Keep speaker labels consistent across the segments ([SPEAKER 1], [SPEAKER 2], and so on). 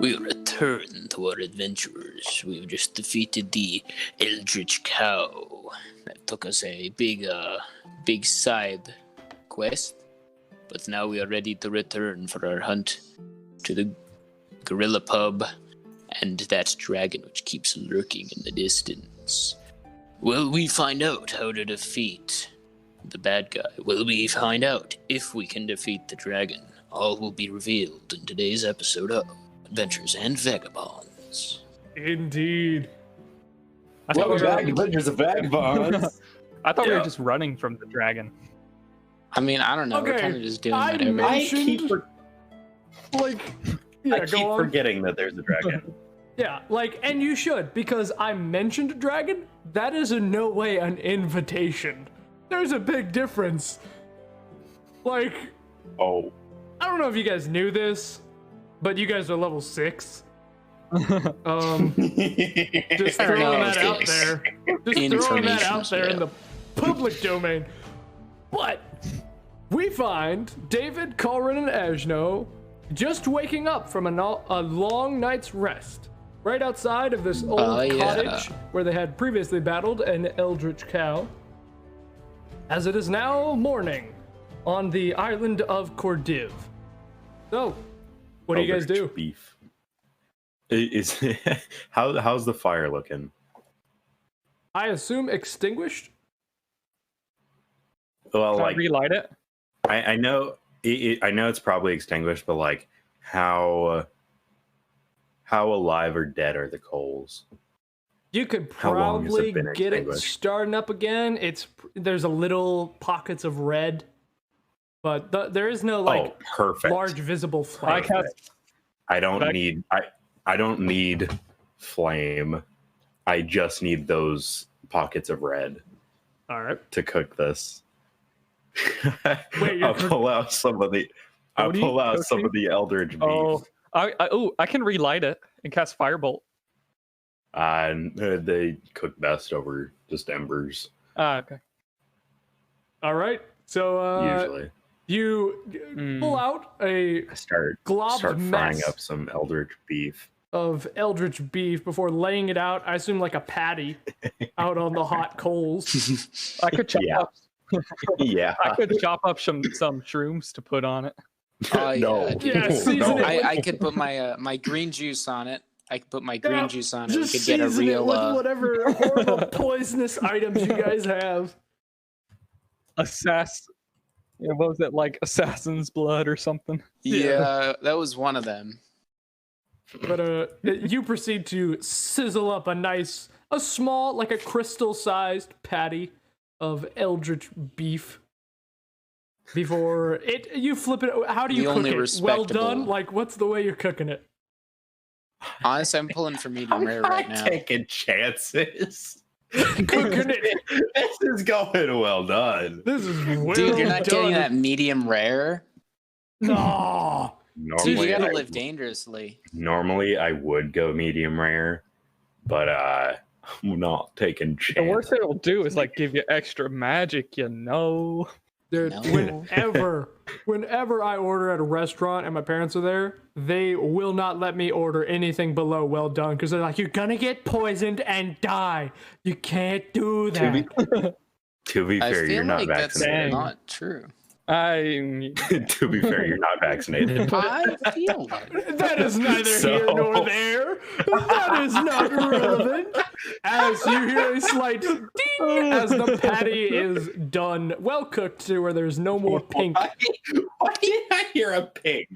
[SPEAKER 1] We return to our adventurers. We've just defeated the Eldritch Cow. That took us a big side quest. But now we are ready to return for our hunt to the gorilla pub and that dragon which keeps lurking in the distance. Will we find out how to defeat the bad guy? Will we find out if we can defeat the dragon? All will be revealed in today's episode of Adventures and Vagabonds.
[SPEAKER 2] Indeed.
[SPEAKER 3] I thought we were
[SPEAKER 4] Adventures of Vagabonds.
[SPEAKER 3] I thought we were just running from the dragon.
[SPEAKER 1] I mean, I don't know. We're kind of just doing whatever.
[SPEAKER 4] I keep
[SPEAKER 2] go on.
[SPEAKER 4] forgetting that there's a dragon.
[SPEAKER 2] Yeah, and you should, because I mentioned a dragon. That is in no way an invitation. There's a big difference.
[SPEAKER 4] Oh.
[SPEAKER 2] I don't know if you guys knew this, but you guys are level 6. Just throwing that out there. Just throwing that out there in the public domain. But we find David, Caulran, and Eshno just waking up from a long night's rest right outside of this old cottage where they had previously battled an eldritch cow. As it is now morning on the island of Cordiv. So, what do you guys do?
[SPEAKER 4] Beef. How's the fire looking?
[SPEAKER 2] I assume extinguished.
[SPEAKER 4] Well,
[SPEAKER 3] Can I relight it?
[SPEAKER 4] I know I know it's probably extinguished, but how alive or dead are the coals?
[SPEAKER 2] You could
[SPEAKER 4] How long has
[SPEAKER 2] probably
[SPEAKER 4] it been
[SPEAKER 2] get it
[SPEAKER 4] extinguished?
[SPEAKER 2] starting up again. There's a little pockets of red, but there is no
[SPEAKER 4] perfect.
[SPEAKER 2] large visible flame.
[SPEAKER 4] I don't need flame. I just need those pockets of red.
[SPEAKER 2] All right.
[SPEAKER 4] To cook this.
[SPEAKER 2] Wait,
[SPEAKER 4] I'll pull out some of the eldritch beef.
[SPEAKER 3] Oh, I can relight it and cast firebolt.
[SPEAKER 4] And they cook best over just embers.
[SPEAKER 3] Okay.
[SPEAKER 2] All right. So
[SPEAKER 4] Usually.
[SPEAKER 2] You pull out a
[SPEAKER 4] Start
[SPEAKER 2] globbed
[SPEAKER 4] frying
[SPEAKER 2] mess
[SPEAKER 4] up some eldritch beef.
[SPEAKER 2] of eldritch beef before laying it out. I assume like a patty out on the hot coals.
[SPEAKER 3] I could chop up.
[SPEAKER 4] Yeah.
[SPEAKER 3] I could chop up some shrooms to put on it.
[SPEAKER 4] No.
[SPEAKER 2] Yeah, season it with-
[SPEAKER 1] I could put my green juice on it. I could put my green juice on it. We
[SPEAKER 2] Just
[SPEAKER 1] could get a
[SPEAKER 2] season it
[SPEAKER 1] real.
[SPEAKER 2] with whatever horrible poisonous items you guys have.
[SPEAKER 3] What was it, like assassin's blood or something?
[SPEAKER 1] Yeah, that was one of them.
[SPEAKER 2] But you proceed to sizzle up a small, like a crystal-sized patty of eldritch beef. Before you flip it, how do you cook it? Well done? What's the way you're cooking it?
[SPEAKER 1] Honestly, I'm pulling for medium rare right now.
[SPEAKER 4] Taking chances.
[SPEAKER 2] Cooking it.
[SPEAKER 4] This is going well done.
[SPEAKER 2] This is well
[SPEAKER 1] Dude, you're not
[SPEAKER 2] done.
[SPEAKER 1] getting that medium rare?
[SPEAKER 2] No.
[SPEAKER 1] Dude, you
[SPEAKER 4] Normally,
[SPEAKER 1] gotta live dangerously.
[SPEAKER 4] normally I would go medium rare, but I'm not taking chances.
[SPEAKER 3] The worst it'll do is give you extra magic,
[SPEAKER 2] Dude,
[SPEAKER 1] No.
[SPEAKER 2] whenever I order at a restaurant and my parents are there, they will not let me order anything below well done because they're like, you're gonna get poisoned and die. You can't do that.
[SPEAKER 4] To be
[SPEAKER 1] I
[SPEAKER 4] fair,
[SPEAKER 1] feel
[SPEAKER 4] you're not
[SPEAKER 1] like that's
[SPEAKER 4] vaccinated.
[SPEAKER 1] not true.
[SPEAKER 4] To be fair, you're not vaccinated.
[SPEAKER 1] I feel like
[SPEAKER 2] That is neither here nor there. That is not relevant. As you hear a slight ding as the patty is done, well cooked to where there's no more pink.
[SPEAKER 4] Why did I hear a pig?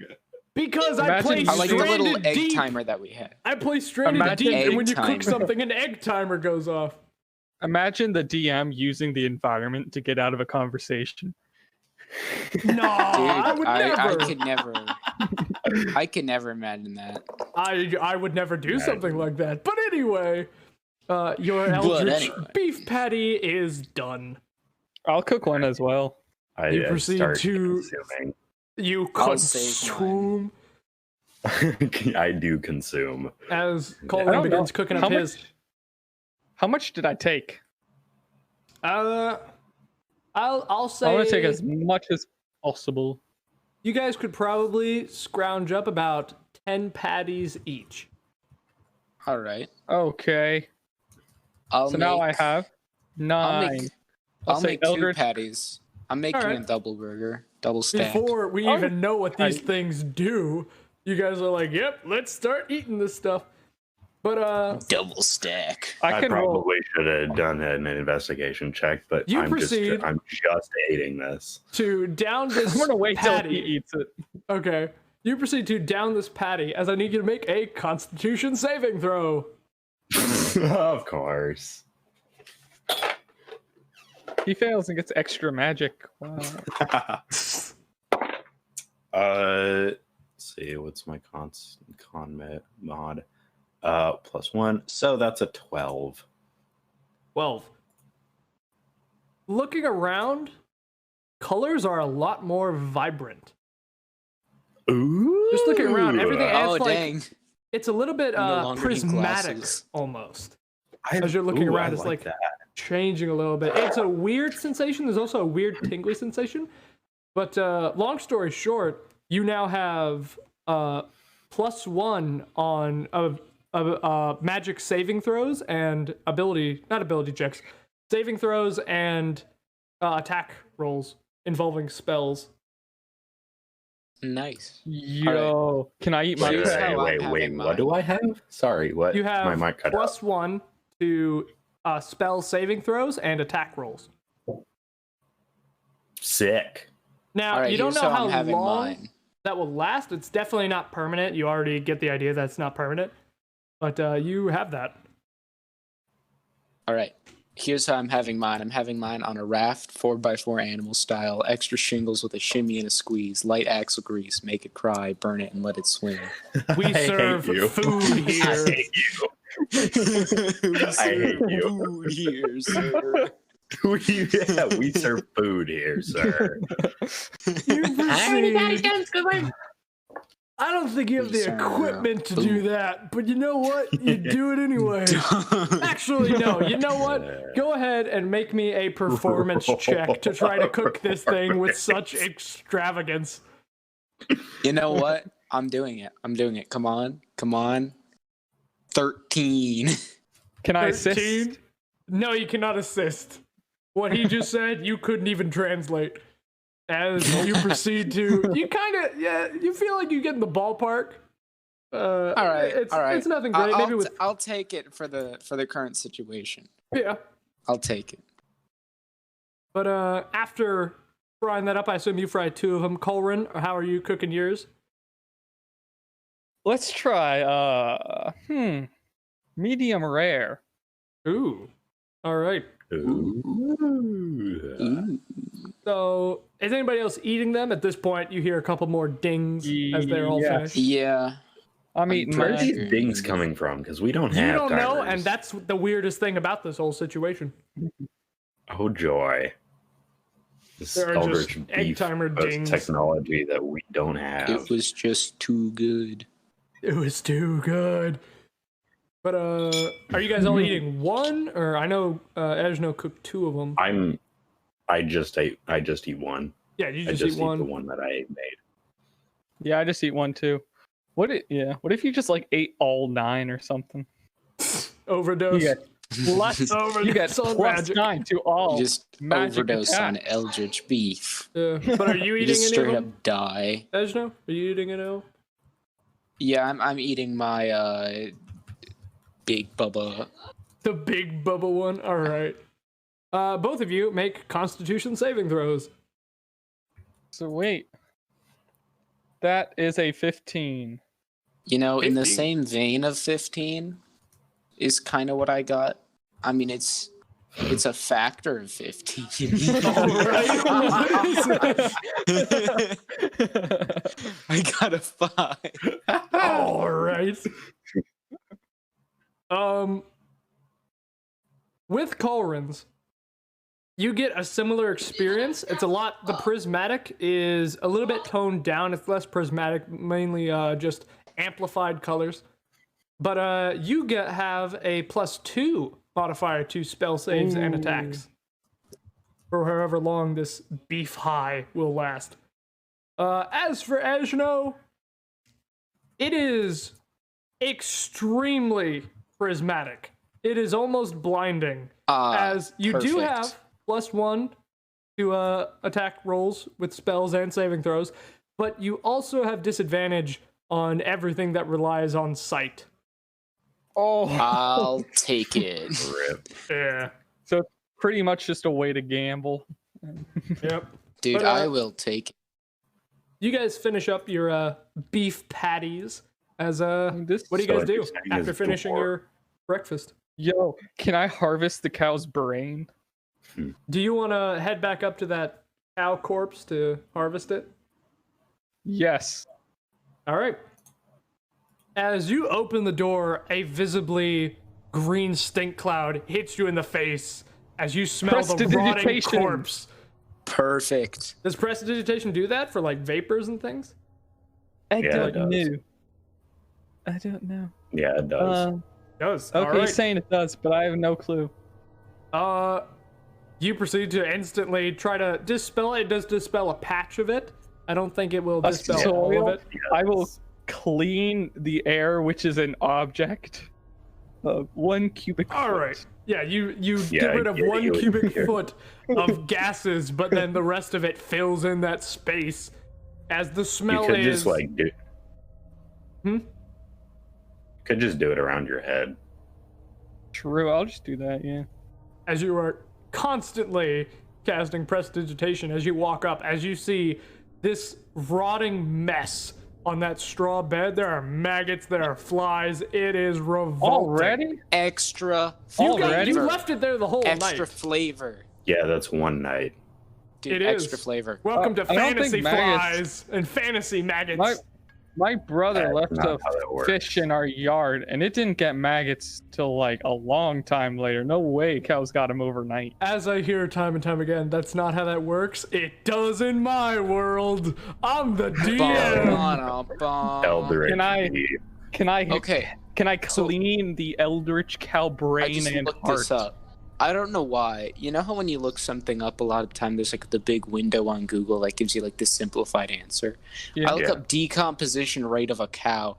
[SPEAKER 2] Because I play
[SPEAKER 1] I like the little
[SPEAKER 2] stranded
[SPEAKER 1] egg
[SPEAKER 2] deep.
[SPEAKER 1] timer that we had.
[SPEAKER 2] I play stranded
[SPEAKER 3] Imagine
[SPEAKER 2] deep, and
[SPEAKER 1] egg
[SPEAKER 2] when you
[SPEAKER 1] timer.
[SPEAKER 2] cook something, an egg timer goes off.
[SPEAKER 3] Imagine the DM using the environment to get out of a conversation.
[SPEAKER 2] No,
[SPEAKER 1] Dude,
[SPEAKER 2] I would never.
[SPEAKER 1] I could never imagine that.
[SPEAKER 2] I would never do something like that. But anyway, your eldritch beef patty is done.
[SPEAKER 3] I'll cook one as well.
[SPEAKER 2] You
[SPEAKER 4] I
[SPEAKER 2] proceed
[SPEAKER 4] start
[SPEAKER 2] to-
[SPEAKER 4] consuming.
[SPEAKER 2] You
[SPEAKER 1] I'll save
[SPEAKER 2] consume
[SPEAKER 4] I do consume.
[SPEAKER 2] as
[SPEAKER 3] I
[SPEAKER 2] Caulran
[SPEAKER 3] don't
[SPEAKER 2] begins
[SPEAKER 3] know.
[SPEAKER 2] cooking up his.
[SPEAKER 3] How much did I take?
[SPEAKER 2] I'll say
[SPEAKER 3] I want to take as much as possible.
[SPEAKER 2] you guys could probably scrounge up about 10 patties each.
[SPEAKER 1] All right.
[SPEAKER 3] Okay. Now I have 9.
[SPEAKER 1] I'll make 2
[SPEAKER 3] Eldritch.
[SPEAKER 1] patties. I'm making
[SPEAKER 2] Alright.
[SPEAKER 1] a double burger, double stack.
[SPEAKER 2] Before we even know what these things do, you guys are like, "Yep, let's start eating this stuff." But
[SPEAKER 1] Double stack.
[SPEAKER 3] I
[SPEAKER 4] I
[SPEAKER 3] can roll.
[SPEAKER 4] probably should have done an investigation check, but
[SPEAKER 2] You
[SPEAKER 4] I'm
[SPEAKER 2] proceed.
[SPEAKER 4] just eating this.
[SPEAKER 2] to down this
[SPEAKER 3] I'm gonna wait till he
[SPEAKER 2] patty.
[SPEAKER 3] eats it.
[SPEAKER 2] Okay. You proceed to down this patty as I need you to make a Constitution saving throw.
[SPEAKER 4] Of course.
[SPEAKER 3] He fails and gets extra magic. Wow.
[SPEAKER 4] Let's see, what's my con mod? +1. So that's a 12.
[SPEAKER 2] 12. Looking around, colors are a lot more vibrant.
[SPEAKER 4] Ooh.
[SPEAKER 2] Just looking around, everything
[SPEAKER 1] Oh,
[SPEAKER 2] adds
[SPEAKER 1] dang.
[SPEAKER 2] it's a little bit
[SPEAKER 1] No longer need
[SPEAKER 2] prismatic
[SPEAKER 1] glasses.
[SPEAKER 2] almost. As you're looking around, it's like
[SPEAKER 4] that.
[SPEAKER 2] changing a little bit. It's a weird sensation. There's also a weird tingly sensation. But long story short, you now have +1 on magic saving throws and not ability checks, saving throws and attack rolls involving spells.
[SPEAKER 1] Nice.
[SPEAKER 3] Yo, can I eat my
[SPEAKER 1] Here's
[SPEAKER 3] pet?
[SPEAKER 1] how I'm
[SPEAKER 4] Wait,
[SPEAKER 1] having
[SPEAKER 4] what do I have? Sorry, what?
[SPEAKER 2] You have
[SPEAKER 4] my mic cut out.
[SPEAKER 2] +1 to spell saving throws and attack rolls.
[SPEAKER 4] Sick.
[SPEAKER 2] Now,
[SPEAKER 1] All right,
[SPEAKER 2] you don't
[SPEAKER 1] here's
[SPEAKER 2] know
[SPEAKER 1] how I'm
[SPEAKER 2] how
[SPEAKER 1] having
[SPEAKER 2] long
[SPEAKER 1] mine.
[SPEAKER 2] that will last. It's definitely not permanent. You already get the idea that it's not permanent. But you have that.
[SPEAKER 1] All right. Here's how I'm having mine. I'm having mine on a raft, 4x4 animal style, extra shingles with a shimmy and a squeeze, light axle grease, make it cry, burn it, and let it swing.
[SPEAKER 2] We
[SPEAKER 4] I
[SPEAKER 2] serve
[SPEAKER 4] hate you.
[SPEAKER 2] food here.
[SPEAKER 4] I hate you. I hate you.
[SPEAKER 1] Food here, sir.
[SPEAKER 4] We serve food here, sir.
[SPEAKER 2] You proceed. I don't think you have the equipment to do that, but you know what? You do it anyway. Actually, no. You know what? Go ahead and make me a performance check to try to cook this thing with such extravagance.
[SPEAKER 1] You know what? I'm doing it. Come on. 13.
[SPEAKER 3] Can I
[SPEAKER 2] 13?
[SPEAKER 3] assist?
[SPEAKER 2] No, you cannot assist. What he just said, you couldn't even translate. As you proceed to, you feel like you get in the ballpark.
[SPEAKER 1] All right.
[SPEAKER 2] It's nothing great.
[SPEAKER 1] I'll take it for the current situation.
[SPEAKER 2] Yeah.
[SPEAKER 1] I'll take it.
[SPEAKER 2] But after frying that up, I assume you fried 2 of them. Caulran, how are you cooking yours?
[SPEAKER 3] Let's try medium rare.
[SPEAKER 2] Ooh. All right.
[SPEAKER 4] Ooh.
[SPEAKER 2] So, is anybody else eating them? At this point, you hear a couple more dings as they're all
[SPEAKER 3] Yes.
[SPEAKER 2] finished.
[SPEAKER 1] Yeah.
[SPEAKER 3] I'm eating
[SPEAKER 4] Where are
[SPEAKER 3] mine.
[SPEAKER 4] these dings coming from? Because we don't
[SPEAKER 2] You
[SPEAKER 4] have
[SPEAKER 2] don't know,
[SPEAKER 4] timers.
[SPEAKER 2] and that's the weirdest thing about this whole situation.
[SPEAKER 4] Oh joy. This
[SPEAKER 2] There are
[SPEAKER 4] Eldritch
[SPEAKER 2] just egg
[SPEAKER 4] beef
[SPEAKER 2] timer dings.
[SPEAKER 4] technology that we don't have.
[SPEAKER 1] It was just too good.
[SPEAKER 2] It was too good. But are you guys all eating one? Or I know Eshno cooked 2 of them.
[SPEAKER 4] I just eat one.
[SPEAKER 2] Yeah, you
[SPEAKER 4] I
[SPEAKER 2] just
[SPEAKER 4] just
[SPEAKER 2] eat one.
[SPEAKER 4] the one that I made.
[SPEAKER 3] Yeah, I just eat one too. What if you just like ate all 9 or something?
[SPEAKER 2] Overdose.
[SPEAKER 3] You get plus, you get
[SPEAKER 2] Overdose on
[SPEAKER 3] plus
[SPEAKER 2] magic.
[SPEAKER 3] 9 to all.
[SPEAKER 1] You just
[SPEAKER 3] magic
[SPEAKER 1] overdose on
[SPEAKER 3] attack.
[SPEAKER 1] Eldritch beef.
[SPEAKER 2] But are you
[SPEAKER 1] You
[SPEAKER 2] eating
[SPEAKER 1] just
[SPEAKER 2] any of
[SPEAKER 1] straight
[SPEAKER 2] them?
[SPEAKER 1] up die.
[SPEAKER 2] Eshno, are you eating it all?
[SPEAKER 1] Yeah, I'm eating my Big Bubba.
[SPEAKER 2] The big bubble one? Alright. Both of you make Constitution saving throws.
[SPEAKER 3] So wait. That is a 15.
[SPEAKER 1] You know, in the
[SPEAKER 2] 15.
[SPEAKER 1] same vein of 15 is kind of what I got. I mean, it's a factor of 15. I got a 5.
[SPEAKER 2] Alright. With Caulran's, you get a similar experience. It's the prismatic is a little bit toned down. It's less prismatic, mainly just amplified colors. But you have a +2 modifier to spell saves and attacks. For however long this beef high will last. As for Eshno, it is extremely prismatic. It is almost blinding, as you do have +1 to attack rolls with spells and saving throws, but you also have disadvantage on everything that relies on sight.
[SPEAKER 3] Oh,
[SPEAKER 1] I'll take it.
[SPEAKER 4] Rip.
[SPEAKER 2] Yeah.
[SPEAKER 3] So pretty much just a way to gamble.
[SPEAKER 2] Yep.
[SPEAKER 1] Dude,
[SPEAKER 2] But,
[SPEAKER 1] I will take it.
[SPEAKER 2] You guys finish up your beef patties. As what do you
[SPEAKER 4] So
[SPEAKER 2] guys do
[SPEAKER 4] interesting
[SPEAKER 2] after
[SPEAKER 4] is
[SPEAKER 2] finishing
[SPEAKER 4] door.
[SPEAKER 2] your breakfast?
[SPEAKER 3] Yo, can I harvest the cow's brain?
[SPEAKER 2] Do you want to head back up to that cow corpse to harvest it?
[SPEAKER 3] Yes.
[SPEAKER 2] All right. As you open the door, a visibly green stink cloud hits you in the face as you smell the rotting
[SPEAKER 3] Prestidigitation.
[SPEAKER 2] corpse.
[SPEAKER 1] Perfect.
[SPEAKER 2] Does prestidigitation do that for like vapors and things?
[SPEAKER 3] I
[SPEAKER 4] Yeah, it
[SPEAKER 3] don't
[SPEAKER 4] does.
[SPEAKER 3] know. I don't know.
[SPEAKER 4] Yeah, it does.
[SPEAKER 2] It does.
[SPEAKER 3] Okay,
[SPEAKER 2] All right.
[SPEAKER 3] he's saying it does, but I have no clue.
[SPEAKER 2] You proceed to instantly try to dispel it. It does dispel a patch of it. I don't think it will dispel all
[SPEAKER 3] soil?
[SPEAKER 2] of it.
[SPEAKER 3] I will clean the air, which is an object of 1 cubic foot.
[SPEAKER 2] All right. Yeah, you
[SPEAKER 4] Yeah,
[SPEAKER 2] get rid of
[SPEAKER 4] yeah,
[SPEAKER 2] 1
[SPEAKER 4] you-
[SPEAKER 2] cubic foot of gases, but then the rest of it fills in that space as the
[SPEAKER 4] You
[SPEAKER 2] smell
[SPEAKER 4] could
[SPEAKER 2] is.
[SPEAKER 4] just like do. Could just do it around your head.
[SPEAKER 3] True, I'll just do that, yeah.
[SPEAKER 2] As you are constantly casting prestidigitation, as you walk up, as you see this rotting mess on that straw bed, there are maggots, there are flies. It is revolting.
[SPEAKER 3] Already?
[SPEAKER 1] Extra
[SPEAKER 2] You
[SPEAKER 1] flavor.
[SPEAKER 2] left it there the whole
[SPEAKER 1] Extra
[SPEAKER 2] night.
[SPEAKER 1] flavor.
[SPEAKER 4] Yeah, that's one night.
[SPEAKER 1] Dude,
[SPEAKER 2] It
[SPEAKER 1] extra
[SPEAKER 2] is.
[SPEAKER 1] flavor.
[SPEAKER 2] Welcome to
[SPEAKER 3] I don't think
[SPEAKER 2] fantasy
[SPEAKER 3] maggots-
[SPEAKER 2] flies and fantasy maggots.
[SPEAKER 3] My brother
[SPEAKER 4] That's
[SPEAKER 3] left
[SPEAKER 4] not
[SPEAKER 3] a
[SPEAKER 4] how that works.
[SPEAKER 3] fish in our yard, and it didn't get maggots till like a long time later. No way cows got them overnight.
[SPEAKER 2] As I hear time and time again, that's not how that works. It does in my world. I'm the DM.
[SPEAKER 4] Eldritch.
[SPEAKER 3] Can I
[SPEAKER 1] Okay,
[SPEAKER 3] can I clean the eldritch cow
[SPEAKER 1] I
[SPEAKER 3] brain
[SPEAKER 1] just
[SPEAKER 3] and
[SPEAKER 1] looked
[SPEAKER 3] heart?
[SPEAKER 1] this up. I don't know why. You know how when you look something up, a lot of time there's like the big window on Google that gives you like the simplified answer.
[SPEAKER 3] Yeah.
[SPEAKER 1] I looked
[SPEAKER 4] Yeah.
[SPEAKER 1] up decomposition rate of a cow.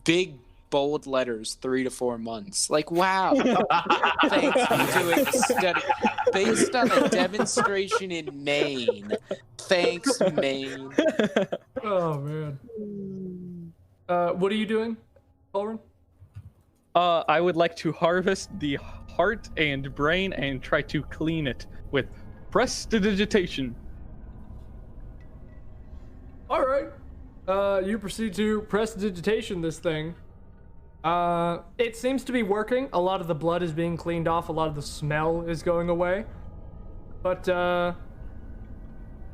[SPEAKER 1] Big bold letters, 3 to 4 months. Like, wow. Thanks for doing the study. Based on a demonstration in Maine. Thanks, Maine.
[SPEAKER 2] Oh man. What are you doing, Caulran?
[SPEAKER 3] I would like to harvest the heart and brain and try to clean it with prestidigitation.
[SPEAKER 2] All right. You proceed to prestidigitation this thing. It seems to be working. A lot of the blood is being cleaned off. A lot of the smell is going away. But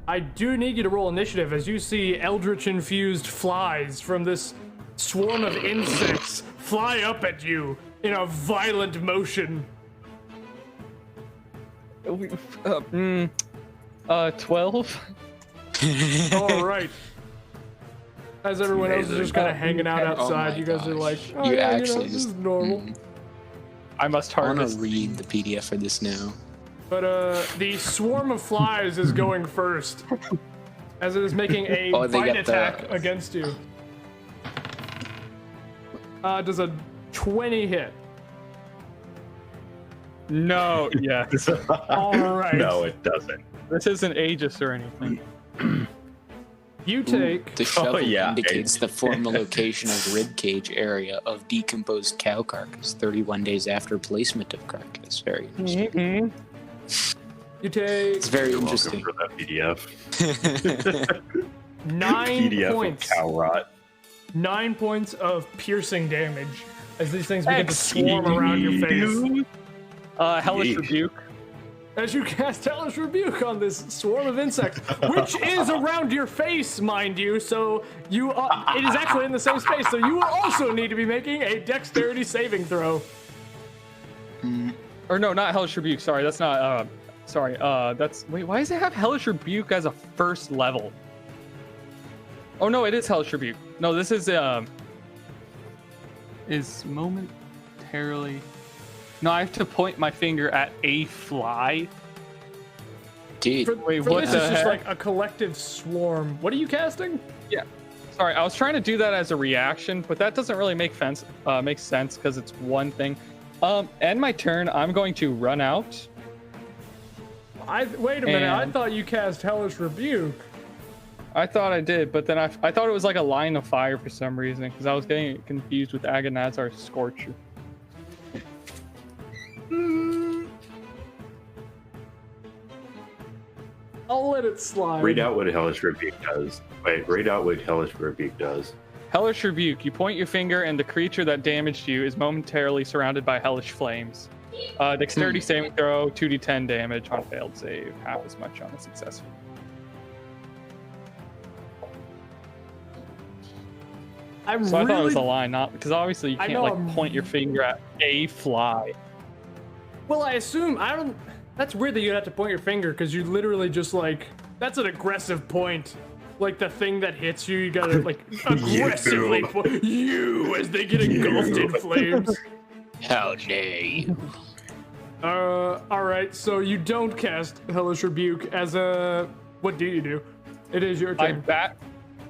[SPEAKER 2] I do need you to roll initiative as you see eldritch-infused flies from this swarm of insects fly up at you in a violent motion.
[SPEAKER 3] 12.
[SPEAKER 2] All right. As everyone else is just kind of hanging out outside,
[SPEAKER 1] my
[SPEAKER 2] you guys are
[SPEAKER 1] gosh.
[SPEAKER 2] like, oh,
[SPEAKER 1] You
[SPEAKER 2] yeah,
[SPEAKER 1] actually
[SPEAKER 2] this is
[SPEAKER 1] just-
[SPEAKER 2] normal.
[SPEAKER 3] I must
[SPEAKER 1] I want
[SPEAKER 3] harvest.
[SPEAKER 1] to read the PDF for this now.
[SPEAKER 2] But the swarm of flies is going first, as it is making a
[SPEAKER 1] Oh, they
[SPEAKER 2] bite
[SPEAKER 1] got the-
[SPEAKER 2] attack against you. Does a 20 hit?
[SPEAKER 3] No, yes.
[SPEAKER 2] All right.
[SPEAKER 4] No, it doesn't.
[SPEAKER 3] This isn't Aegis or anything.
[SPEAKER 2] You take.
[SPEAKER 1] The shovel
[SPEAKER 4] yeah.
[SPEAKER 1] indicates the former location of ribcage area of decomposed cow carcass 31 days after placement of carcass. Very interesting.
[SPEAKER 3] Mm-hmm.
[SPEAKER 2] You take
[SPEAKER 1] It's very
[SPEAKER 4] You're welcome
[SPEAKER 1] interesting.
[SPEAKER 4] for that PDF.
[SPEAKER 2] 9
[SPEAKER 4] PDF
[SPEAKER 2] points.
[SPEAKER 4] of cow rot.
[SPEAKER 2] 9 points of piercing damage as these things begin to swarm around your face.
[SPEAKER 3] Hellish
[SPEAKER 4] Yeesh.
[SPEAKER 3] Rebuke.
[SPEAKER 2] As you cast Hellish Rebuke on this swarm of insects, which is around your face, mind you, so you it is actually in the same space, so you will also need to be making a dexterity saving throw.
[SPEAKER 3] Or no, not Hellish Rebuke. Sorry, that's not. That's. Wait, why does it have Hellish Rebuke as a first level? Oh no, it is Hellish Rebuke. No, this is momentarily. No, I have to point my finger at a fly.
[SPEAKER 1] Dude,
[SPEAKER 2] Wait,
[SPEAKER 3] what
[SPEAKER 2] this
[SPEAKER 3] the
[SPEAKER 2] is just
[SPEAKER 3] heck?
[SPEAKER 2] like a collective swarm. What are you casting?
[SPEAKER 3] Yeah. Sorry, I was trying to do that as a reaction, but that doesn't really make sense because it's one thing. End my turn. I'm going to run out.
[SPEAKER 2] Wait a minute. I
[SPEAKER 3] And-
[SPEAKER 2] thought you cast Hellish Rebuke.
[SPEAKER 3] I thought I did, but then I thought it was like a line of fire for some reason because I was getting confused with Agonazar's Scorcher.
[SPEAKER 2] I'll let it slide.
[SPEAKER 4] Read out what Hellish Rebuke does. Wait, read out what Hellish Rebuke does.
[SPEAKER 3] Hellish Rebuke. You point your finger, and the creature that damaged you is momentarily surrounded by hellish flames. Dexterity saving throw, 2d10 damage on failed save, half as much on a successful. So I thought it was a line, not because obviously you
[SPEAKER 2] I
[SPEAKER 3] can't
[SPEAKER 2] know,
[SPEAKER 3] like
[SPEAKER 2] I'm-
[SPEAKER 3] point your finger at a fly.
[SPEAKER 2] Well, I assume I don't. That's weird that you have to point your finger because you literally just like. That's an aggressive point. Like the thing that hits you, you gotta like aggressively point you as they get engulfed in flames.
[SPEAKER 1] how dare you?
[SPEAKER 2] All right. So you don't cast Hellish Rebuke as a. What do you do? It is your turn.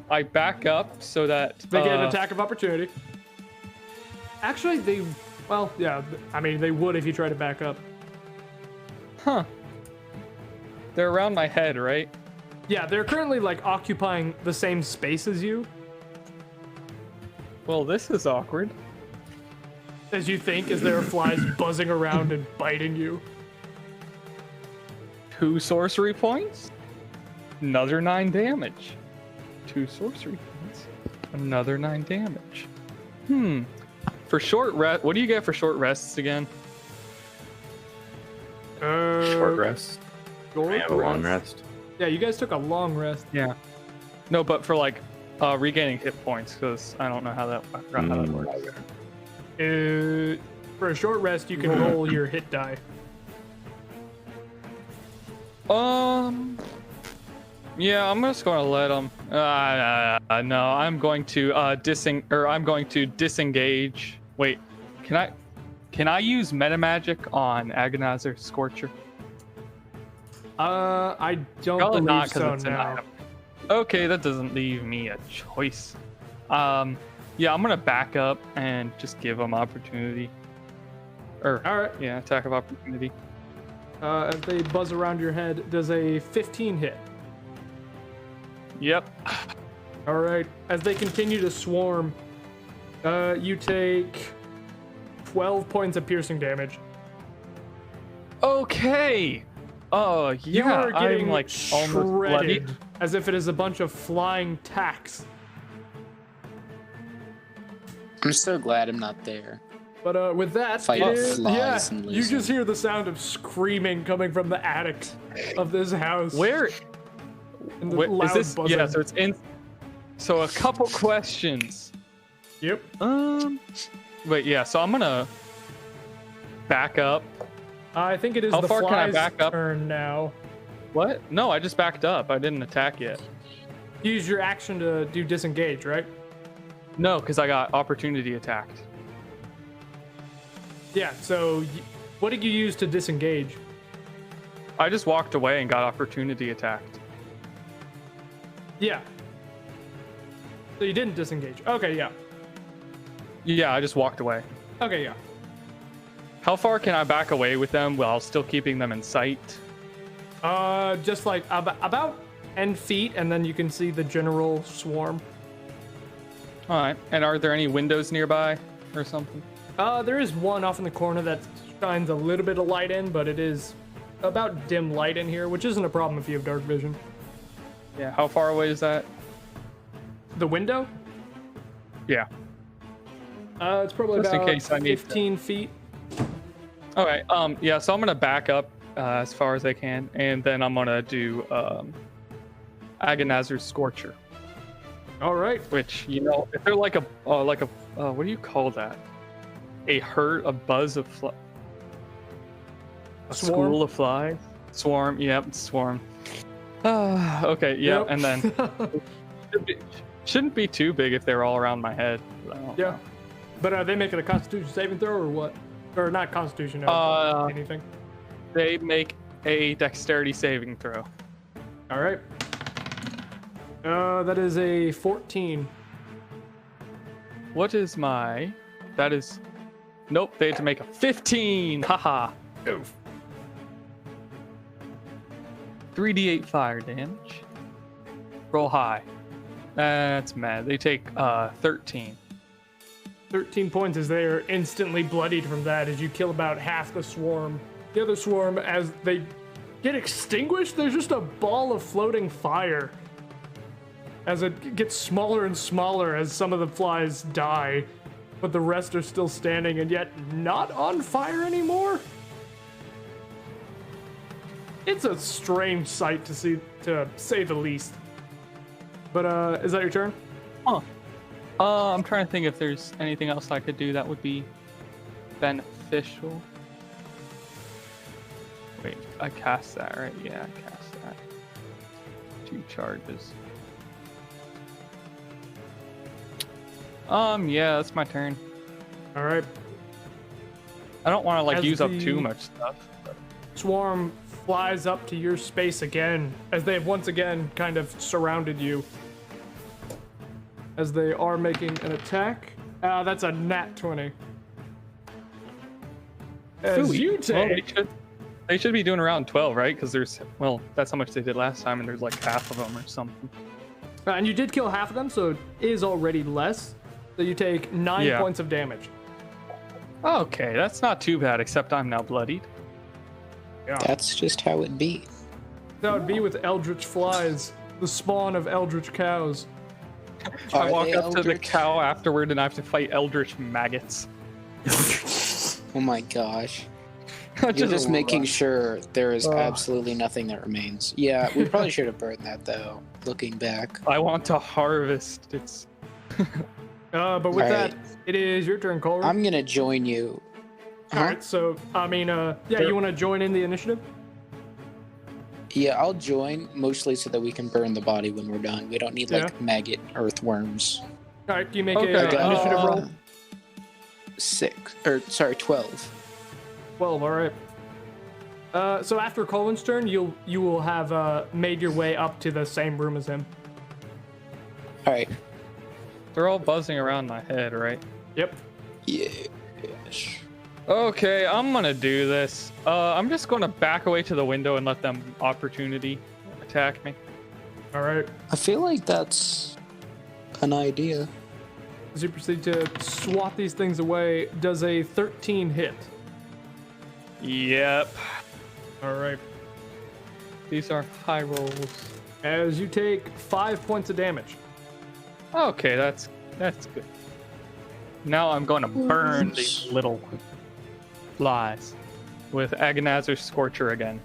[SPEAKER 3] I back up so that
[SPEAKER 2] They get an attack of opportunity. Actually, they. Well, yeah. I mean, they would if you try to back up.
[SPEAKER 3] Huh. They're around my head, right?
[SPEAKER 2] Yeah, they're currently like occupying the same space as you,
[SPEAKER 3] Well, this is awkward.
[SPEAKER 2] as you think, as there are flies buzzing around and biting you.
[SPEAKER 3] 2 sorcery points. Another 9 damage. 2 sorcery points. Another 9 damage. For short rest, what do you get for short rests again?
[SPEAKER 4] Short rest. I have a long rest.
[SPEAKER 2] Yeah, you guys took a long rest.
[SPEAKER 3] Yeah. No, but for like regaining hit points, because I don't know how that works.
[SPEAKER 2] For a short rest, you can roll your hit die.
[SPEAKER 3] Yeah, I'm just going to let them. No, I'm going to disengage. Wait, can I use meta magic on Agonizer's Scorcher?
[SPEAKER 2] I don't
[SPEAKER 3] Probably
[SPEAKER 2] believe
[SPEAKER 3] not, 'cause
[SPEAKER 2] so
[SPEAKER 3] it's an
[SPEAKER 2] now.
[SPEAKER 3] item. Okay, that doesn't leave me a choice. Yeah, I'm gonna back up and just give them opportunity.
[SPEAKER 2] All right.
[SPEAKER 3] Yeah, attack of opportunity.
[SPEAKER 2] As they buzz around your head, does a 15 hit?
[SPEAKER 3] Yep.
[SPEAKER 2] All right. As they continue to swarm, you take 12 points of piercing damage.
[SPEAKER 3] Okay. Oh yeah,
[SPEAKER 2] You are getting
[SPEAKER 3] I'm like almost bloody.
[SPEAKER 2] shredded, as if it is a bunch of flying tacks.
[SPEAKER 1] I'm so glad I'm not there.
[SPEAKER 2] But with that,
[SPEAKER 1] Fight
[SPEAKER 2] it is,
[SPEAKER 1] flies and
[SPEAKER 2] you
[SPEAKER 1] lose
[SPEAKER 2] just
[SPEAKER 1] them.
[SPEAKER 2] hear the sound of screaming coming from the attic of this house.
[SPEAKER 3] Where
[SPEAKER 2] And the
[SPEAKER 3] Wait,
[SPEAKER 2] loud
[SPEAKER 3] is this?
[SPEAKER 2] buzzing.
[SPEAKER 3] Yeah, so it's in. So a couple questions.
[SPEAKER 2] Yep.
[SPEAKER 3] Wait, yeah. So I'm gonna back up.
[SPEAKER 2] I think it is
[SPEAKER 3] How
[SPEAKER 2] the
[SPEAKER 3] far can I
[SPEAKER 2] fly's
[SPEAKER 3] back up?
[SPEAKER 2] turn now.
[SPEAKER 3] What? No, I just backed up. I didn't attack yet.
[SPEAKER 2] Use your action to do disengage, right?
[SPEAKER 3] No, because I got opportunity attacked.
[SPEAKER 2] Yeah. So, what did you use to disengage?
[SPEAKER 3] I just walked away and got opportunity attacked.
[SPEAKER 2] Yeah. So you didn't disengage. Okay. Yeah.
[SPEAKER 3] Yeah, I just walked away.
[SPEAKER 2] Okay. Yeah.
[SPEAKER 3] How far can I back away with them while still keeping them in sight?
[SPEAKER 2] Just like about 10 feet, and then you can see the general swarm.
[SPEAKER 3] All right. And are there any windows nearby or something?
[SPEAKER 2] There is one off in the corner that shines a little bit of light in, but it is about dim light in here, which isn't a problem if you have dark vision.
[SPEAKER 3] Yeah. How far away is that?
[SPEAKER 2] The window?
[SPEAKER 3] Yeah.
[SPEAKER 2] It's probably
[SPEAKER 3] Just in
[SPEAKER 2] about
[SPEAKER 3] case I need to-
[SPEAKER 2] 15 feet.
[SPEAKER 3] Okay. Yeah. So I'm gonna back up as far as I can, and then I'm gonna do Agonizer's Scorcher,
[SPEAKER 2] All right.
[SPEAKER 3] which if they're like a what do you call that? A buzz of a
[SPEAKER 2] Swarm?
[SPEAKER 3] school of flies. Swarm. Yep. Swarm. Okay. Yeah.
[SPEAKER 2] Yep.
[SPEAKER 3] And then shouldn't be too big if they're all around my head. I don't
[SPEAKER 2] Yeah.
[SPEAKER 3] know.
[SPEAKER 2] But are they making a Constitution saving throw or what? Or not Constitution? Anything?
[SPEAKER 3] They make a dexterity saving throw.
[SPEAKER 2] All right. That is a 14.
[SPEAKER 3] What is my... That is... Nope, they had to make a 15. Haha.
[SPEAKER 2] Oof.
[SPEAKER 3] 3d8 fire damage. Roll high. That's mad. They take 13.
[SPEAKER 2] 13 points as they are instantly bloodied from that as you kill about half the swarm. The other swarm, as they get extinguished, there's just a ball of floating fire. As it gets smaller and smaller as some of the flies die, but the rest are still standing and yet not on fire anymore. It's a strange sight to see, to say the least. But is that your turn?
[SPEAKER 3] Huh. I'm trying to think if there's anything else I could do that would be beneficial. Wait, I cast that, right? Yeah, I cast that. 2 charges. Yeah, that's my turn.
[SPEAKER 2] All right.
[SPEAKER 3] I don't want to like
[SPEAKER 2] As
[SPEAKER 3] use up
[SPEAKER 2] the
[SPEAKER 3] too much stuff.
[SPEAKER 2] Swarm flies up to your space again as they have once again kind of surrounded you. As they are making an attack. That's a nat 20. As
[SPEAKER 3] Sweet.
[SPEAKER 2] you
[SPEAKER 3] Well,
[SPEAKER 2] take...
[SPEAKER 3] they should be doing around 12, right? Because there's, well, that's how much they did last time, and there's like half of them or something.
[SPEAKER 2] and you did kill half of them, so it is already less. So you take 9 points of damage.
[SPEAKER 3] Okay, that's not too bad, except I'm now bloodied.
[SPEAKER 2] Yeah.
[SPEAKER 1] That's just how it be.
[SPEAKER 2] That would be with eldritch flies, the spawn of eldritch cows.
[SPEAKER 3] I walk
[SPEAKER 1] they
[SPEAKER 3] up to the
[SPEAKER 1] eldritch?
[SPEAKER 3] cow afterward, and I have to fight eldritch maggots.
[SPEAKER 1] Oh my gosh. You're
[SPEAKER 3] Just
[SPEAKER 1] just making sure there is
[SPEAKER 2] Ugh.
[SPEAKER 1] absolutely nothing that remains. Yeah, we probably should have burned that though, looking back.
[SPEAKER 3] I want to harvest. It's
[SPEAKER 2] But with
[SPEAKER 1] All
[SPEAKER 2] that,
[SPEAKER 1] right.
[SPEAKER 2] it is your turn, Caulran.
[SPEAKER 1] I'm gonna join you.
[SPEAKER 2] All right, so, I mean, yeah, you want to join in the initiative?
[SPEAKER 1] Yeah, I'll join, mostly so that we can burn the body when we're done. We don't need, like,
[SPEAKER 2] Yeah.
[SPEAKER 1] maggot earthworms.
[SPEAKER 2] All right, do you make
[SPEAKER 3] Okay,
[SPEAKER 2] a
[SPEAKER 3] I got
[SPEAKER 2] initiative roll?
[SPEAKER 1] 12.
[SPEAKER 2] 12, all right. So after Colin's turn, you will have made your way up to the same room as him.
[SPEAKER 1] Alright.
[SPEAKER 3] they're all buzzing around my head, right?
[SPEAKER 2] Yep.
[SPEAKER 1] Yes.
[SPEAKER 3] Okay, I'm gonna do this. I'm just gonna back away to the window and let them opportunity attack me.
[SPEAKER 2] All right.
[SPEAKER 1] I feel like that's an idea.
[SPEAKER 2] As you proceed to swat these things away, does a 13 hit?
[SPEAKER 3] Yep.
[SPEAKER 2] All right.
[SPEAKER 3] These are high rolls.
[SPEAKER 2] As you take 5 points of damage.
[SPEAKER 3] Okay, that's good. Now I'm gonna burn these little flies with Agonizer's Scorcher again.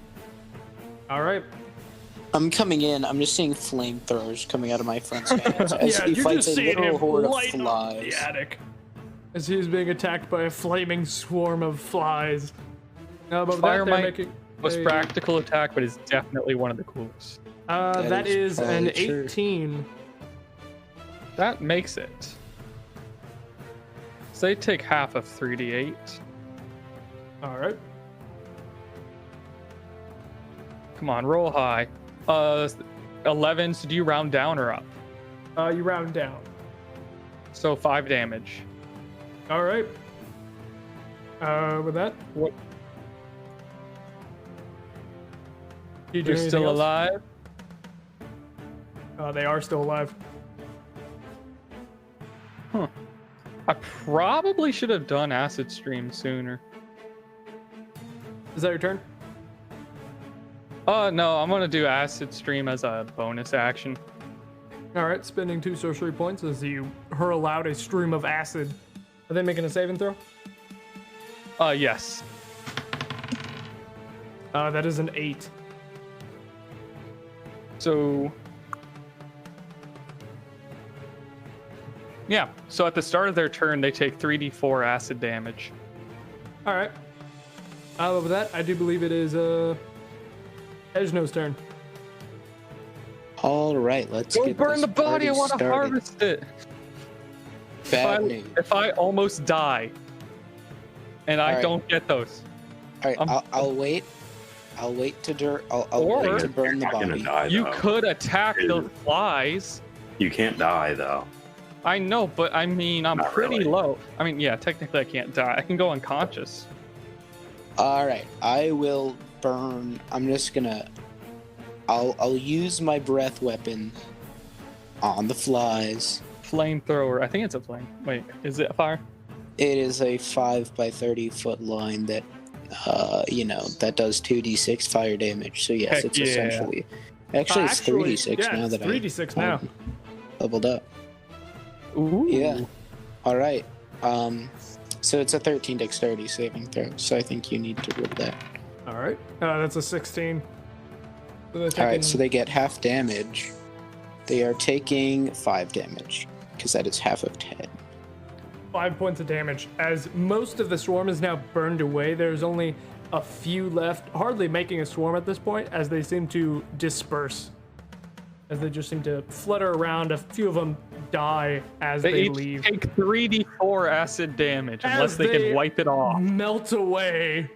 [SPEAKER 2] All right.
[SPEAKER 1] I'm coming in. I'm just seeing flamethrowers coming out of my friend's hands as
[SPEAKER 2] Yeah,
[SPEAKER 1] he
[SPEAKER 2] you're
[SPEAKER 1] fights
[SPEAKER 2] just
[SPEAKER 1] a
[SPEAKER 2] seeing
[SPEAKER 1] little
[SPEAKER 2] him
[SPEAKER 1] horde of
[SPEAKER 2] light up
[SPEAKER 1] flies.
[SPEAKER 2] the attic as he is being attacked by a flaming swarm of flies. But with that,
[SPEAKER 3] Fire
[SPEAKER 2] they're
[SPEAKER 3] might
[SPEAKER 2] making
[SPEAKER 3] Most
[SPEAKER 2] a-
[SPEAKER 3] practical attack, but is definitely one of the coolest.
[SPEAKER 2] that is an
[SPEAKER 1] probably true.
[SPEAKER 2] 18.
[SPEAKER 3] That makes it. So they take half of 3d8.
[SPEAKER 2] All right.
[SPEAKER 3] Come on, roll high. 11. So do you round down or up?
[SPEAKER 2] You round down.
[SPEAKER 3] So 5 damage.
[SPEAKER 2] All right. With that,
[SPEAKER 3] What?
[SPEAKER 2] do you do
[SPEAKER 3] They're
[SPEAKER 2] anything
[SPEAKER 3] still
[SPEAKER 2] else?
[SPEAKER 3] alive.
[SPEAKER 2] They are still alive.
[SPEAKER 3] Huh. I probably should have done Acid Stream sooner.
[SPEAKER 2] Is that your turn?
[SPEAKER 3] No, I'm gonna do Acid Stream as a bonus action.
[SPEAKER 2] All right, spending 2 sorcery points as you hurl out a stream of acid. Are they making a saving throw?
[SPEAKER 3] Yes.
[SPEAKER 2] That is an 8.
[SPEAKER 3] So. Yeah, so at the start of their turn, they take 3d4 acid damage.
[SPEAKER 2] All right. With that, I do believe it is Eshno's turn.
[SPEAKER 1] All right, let's
[SPEAKER 3] Go
[SPEAKER 1] get
[SPEAKER 3] burn
[SPEAKER 1] this
[SPEAKER 3] the body, I
[SPEAKER 1] party
[SPEAKER 3] want to
[SPEAKER 1] started.
[SPEAKER 3] harvest it.
[SPEAKER 1] Bad news.
[SPEAKER 3] If I almost die, and I
[SPEAKER 1] All right.
[SPEAKER 3] don't get those.
[SPEAKER 1] All right, I'll wait. I'll wait to I'll wait to burn the body.
[SPEAKER 4] Die,
[SPEAKER 3] You
[SPEAKER 4] though.
[SPEAKER 3] could attack the flies.
[SPEAKER 4] You can't die though.
[SPEAKER 3] I know, but I mean, I'm
[SPEAKER 4] Not
[SPEAKER 3] pretty
[SPEAKER 4] really.
[SPEAKER 3] low. I mean, yeah, technically I can't die. I can go unconscious.
[SPEAKER 1] All right, I will burn. I'm just gonna. I'll use my breath weapon on the flies.
[SPEAKER 3] Flamethrower. I think it's a flame. Wait, is it a fire?
[SPEAKER 1] It is a 5 by 30 foot line that, that does 2d6 fire damage. So yes,
[SPEAKER 3] Heck
[SPEAKER 1] it's
[SPEAKER 3] yeah.
[SPEAKER 1] essentially. Actually, it's 3d6
[SPEAKER 2] yeah,
[SPEAKER 1] now
[SPEAKER 2] it's
[SPEAKER 1] that
[SPEAKER 2] 3d6 now.
[SPEAKER 1] Leveled up.
[SPEAKER 3] Ooh.
[SPEAKER 1] Yeah. All right. So it's a 13 dexterity saving throw. So I think you need to roll that.
[SPEAKER 2] All right. That's a 16. So they're
[SPEAKER 1] All right.
[SPEAKER 2] taking-
[SPEAKER 1] So they get half damage. They are taking 5 damage because that is half of 10.
[SPEAKER 2] 5 points of damage. As most of the swarm is now burned away, there's only a few left, hardly making a swarm at this point, as they seem to disperse. As they just seem to flutter around. A few of them die as they
[SPEAKER 3] each
[SPEAKER 2] leave.
[SPEAKER 3] take 3d4 acid damage
[SPEAKER 2] As
[SPEAKER 3] unless they
[SPEAKER 2] they
[SPEAKER 3] can wipe it off.
[SPEAKER 2] Melt away.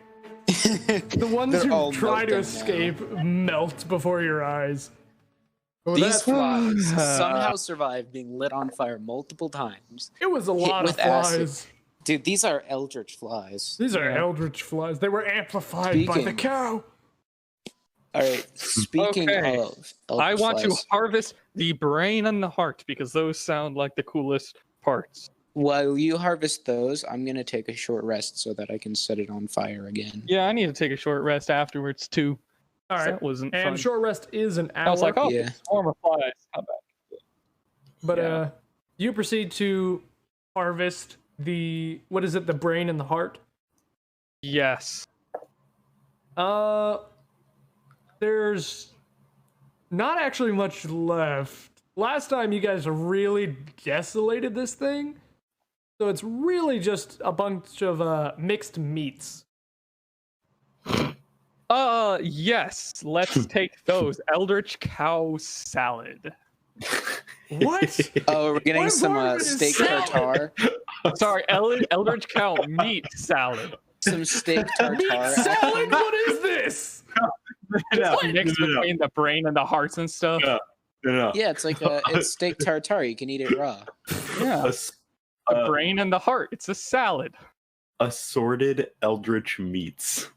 [SPEAKER 2] The ones
[SPEAKER 1] They're
[SPEAKER 2] who
[SPEAKER 1] all
[SPEAKER 2] try to
[SPEAKER 1] melting
[SPEAKER 2] escape melt before your eyes. Well,
[SPEAKER 1] These
[SPEAKER 2] that-
[SPEAKER 1] flies somehow survived being lit on fire multiple times.
[SPEAKER 2] It was a lot of
[SPEAKER 1] with acid.
[SPEAKER 2] flies.
[SPEAKER 1] Dude, these are eldritch flies.
[SPEAKER 2] These are eldritch flies. They were amplified by the
[SPEAKER 1] Speaking-
[SPEAKER 2] cow.
[SPEAKER 1] All right, speaking
[SPEAKER 3] Okay.
[SPEAKER 1] of
[SPEAKER 3] I
[SPEAKER 1] eldritch
[SPEAKER 3] want to
[SPEAKER 1] flies,
[SPEAKER 3] harvest the brain and the heart because those sound like the coolest parts.
[SPEAKER 1] while you harvest those, I'm going to take a short rest so that I can set it on fire again.
[SPEAKER 3] Yeah, I need to take a short rest afterwards too.
[SPEAKER 2] All right.
[SPEAKER 3] That wasn't
[SPEAKER 2] And
[SPEAKER 3] fun.
[SPEAKER 2] short rest is an hour.
[SPEAKER 3] I was like, oh,
[SPEAKER 1] Yeah.
[SPEAKER 3] swarm of flies. How bad?
[SPEAKER 2] But
[SPEAKER 3] Yeah.
[SPEAKER 2] you proceed to harvest the the brain and the heart.
[SPEAKER 3] Yes.
[SPEAKER 2] There's not actually much left. Last time you guys really desolated this thing, so it's really just a bunch of mixed meats.
[SPEAKER 3] Yes. Let's take those. Eldritch cow salad.
[SPEAKER 2] What?
[SPEAKER 1] Oh, we're getting
[SPEAKER 2] What
[SPEAKER 1] some
[SPEAKER 2] part of it is
[SPEAKER 1] steak
[SPEAKER 2] salad?
[SPEAKER 1] tartare.
[SPEAKER 3] Sorry, Eldritch cow meat salad.
[SPEAKER 1] Some steak tartare.
[SPEAKER 2] Meat salad? What is this?
[SPEAKER 3] It's mixed between the brain and the hearts and stuff.
[SPEAKER 4] Yeah. No.
[SPEAKER 1] Yeah, it's like it's steak tartare. You can eat it raw.
[SPEAKER 3] Yeah. The brain and the heart. It's a salad.
[SPEAKER 4] Assorted eldritch meats.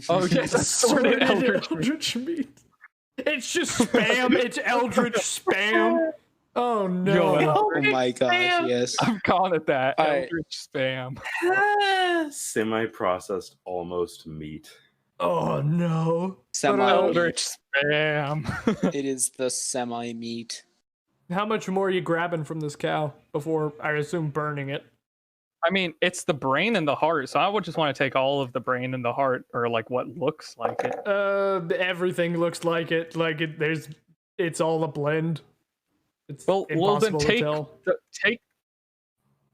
[SPEAKER 3] Oh yes, assorted eldritch.
[SPEAKER 2] Eldritch meat. It's just spam. It's eldritch spam. Oh no.
[SPEAKER 3] Yo,
[SPEAKER 1] Oh my gosh, yes.
[SPEAKER 3] I'm calling it that.
[SPEAKER 1] All right.
[SPEAKER 3] Eldritch spam.
[SPEAKER 4] Semi-processed almost meat.
[SPEAKER 2] Oh no.
[SPEAKER 1] Semi
[SPEAKER 3] Eldritch spam.
[SPEAKER 1] It is the semi meat.
[SPEAKER 2] How much more are you grabbing from this cow before, I assume, burning it?
[SPEAKER 3] I mean, it's the brain and the heart, so I would just want to take all of the brain and the heart, or like what looks like it.
[SPEAKER 2] Everything looks like it. Like it. It's all a blend. It's
[SPEAKER 3] Well, then
[SPEAKER 2] impossible to tell.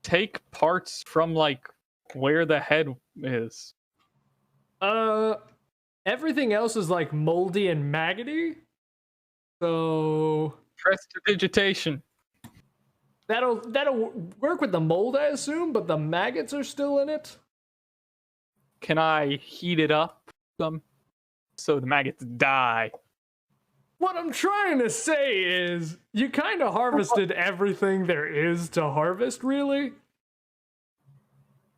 [SPEAKER 3] take parts from like where the head is.
[SPEAKER 2] Everything else is like moldy and maggoty. So
[SPEAKER 3] Prestidigitation.
[SPEAKER 2] that'll work with the mold, I assume, but the maggots are still in it.
[SPEAKER 3] Can I heat it up some so the maggots die?
[SPEAKER 2] What I'm trying to say is you kind of harvested everything there is to harvest, really.